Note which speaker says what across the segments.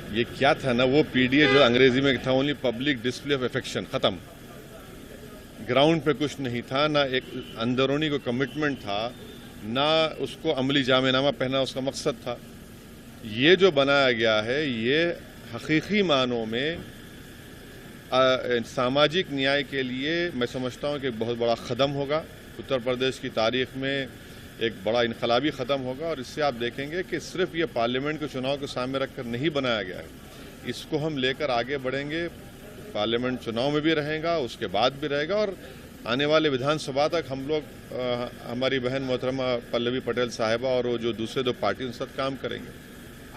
Speaker 1: ये क्या था ना, वो पीडीए जो अंग्रेजी में था only public display of affection, खत्म। ग्राउंड पे कुछ नहीं था, ना एक अंदरूनी को कमिटमेंट था, ना उसको अमली जामेनामा पहना उसका मकसद था। ये जो बनाया गया है ये हकीकी मानों में सामाजिक न्याय के लिए मैं समझता हूँ कि एक बहुत बड़ा कदम होगा। उत्तर प्रदेश की तारीख में एक बड़ा इनकलाबी क़दम होगा और इससे आप देखेंगे कि सिर्फ ये पार्लियामेंट के चुनाव को सामने रखकर नहीं बनाया गया है, इसको हम लेकर आगे बढ़ेंगे। पार्लियामेंट चुनाव में भी रहेगा, उसके बाद भी रहेगा और आने वाले विधानसभा तक हम लोग हमारी बहन मोहतरमा पल्लवी पटेल साहिबा और वो जो दूसरे दो पार्टी उनके साथ काम करेंगे।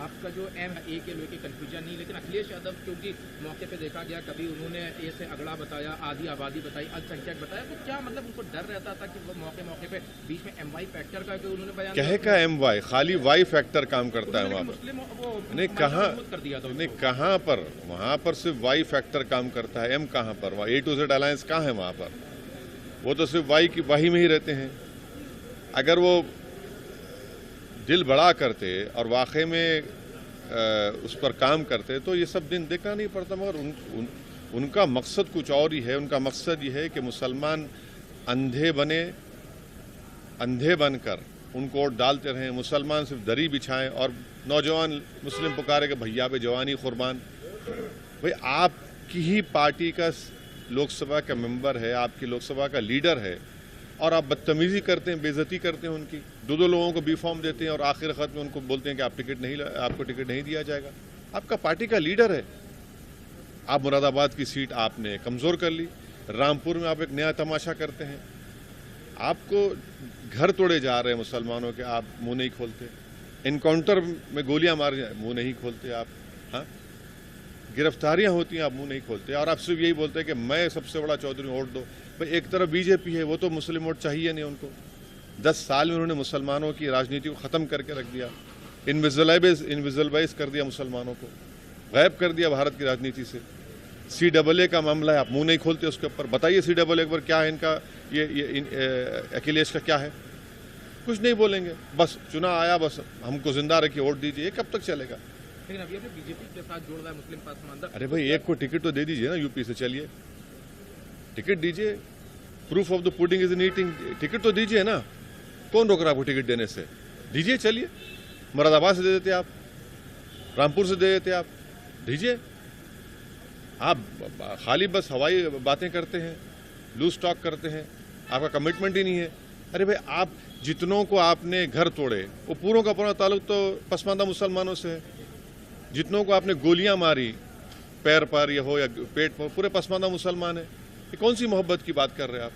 Speaker 2: आपका जो एम ए के लेके कन्फ्यूजन नहीं, लेकिन अखिलेश यादव क्योंकि मौके पे देखा गया कभी उन्होंने ए से अगड़ा बताया, आधी आबादी बताई, अल्पसंख्यक बताया, तो क्या मतलब उनको डर रहता था कि वो मौके पे बीच में एम वाई फैक्टर का उन्होंने बयान
Speaker 1: कहे का एम वाई, खाली वाई फैक्टर काम करता है वहाँ पर। नहीं कहाँ पर, वहाँ पर सिर्फ वाई फैक्टर काम करता है, एम कहाँ पर, वहाँ A to Z अलायंस कहाँ है वहाँ पर? वो तो सिर्फ वाई की वाही में ही रहते हैं। अगर वो दिल बड़ा करते और वाकई में उस पर काम करते तो ये सब दिन देखना नहीं पड़ता, मगर उनका मकसद कुछ और ही है। उनका मकसद ये है कि मुसलमान अंधे बनकर उनको वोट डालते रहें, मुसलमान सिर्फ दरी बिछाएं और नौजवान मुस्लिम पुकारे कि भैया पे जवानी कुर्बान। भाई आपकी ही पार्टी का लोकसभा का मेंबर है, आपकी लोकसभा का लीडर है और आप बदतमीजी करते हैं, बेइज्जती करते हैं उनकी, दो लोगों को बी फॉर्म देते हैं और आखिर खत में उनको बोलते हैं कि आपको टिकट नहीं दिया जाएगा। आपका पार्टी का लीडर है। आप मुरादाबाद की सीट आपने कमजोर कर ली, रामपुर में आप एक नया तमाशा करते हैं, आपको घर तोड़े जा रहे हैं मुसलमानों के, आप मुंह नहीं खोलते, इनकाउंटर में गोलियां मार मुंह नहीं खोलते आप, हाँ गिरफ्तारियां होती हैं आप मुंह नहीं खोलते और आप सिर्फ यही बोलते हैं कि मैं सबसे बड़ा चौधरी वोट दो। भाई एक तरफ बीजेपी है, वो तो मुस्लिम वोट चाहिए नहीं उनको। 10 साल में उन्होंने मुसलमानों की राजनीति को ख़त्म करके रख दिया, इनविजिबलाइज कर दिया, मुसलमानों को गायब कर दिया भारत की राजनीति से। CAA का मामला है, आप मुंह नहीं खोलते उसके ऊपर। बताइए CAA पर क्या है इनका, ये अखिलेश का क्या है? कुछ नहीं बोलेंगे, बस चुनाव आया, बस हमको जिंदा रखिए, वोट दीजिए। ये कब तक चलेगा?
Speaker 2: लेकिन अभी बीजेपी के साथ जोड़ रहा है मुस्लिम पासवान।
Speaker 1: अरे भाई एक को टिकट तो दे दीजिए ना, यूपी से चलिए, टिकट दीजिए। Proof of the pudding is in eating, ticket तो दीजिए ना। कौन रोक रहा है आपको टिकट देने से? दीजिए, चलिए। मुरादाबाद से दे देते आप, रामपुर से दे देते आप, दीजिए। आप खाली बस हवाई बातें करते हैं, लूज टॉक करते हैं, आपका कमिटमेंट ही नहीं है। अरे भाई आप जितनों को आपने घर तोड़े वो पूरों का पूरा ताल्लुक तो पसमानदा मुसलमानों से है। जितनों को आपने गोलियां मारी पैर पर या हो या पेट पर, पूरे पसमानदा मुसलमान है। ये कौन सी मोहब्बत की बात कर रहे हैं आप?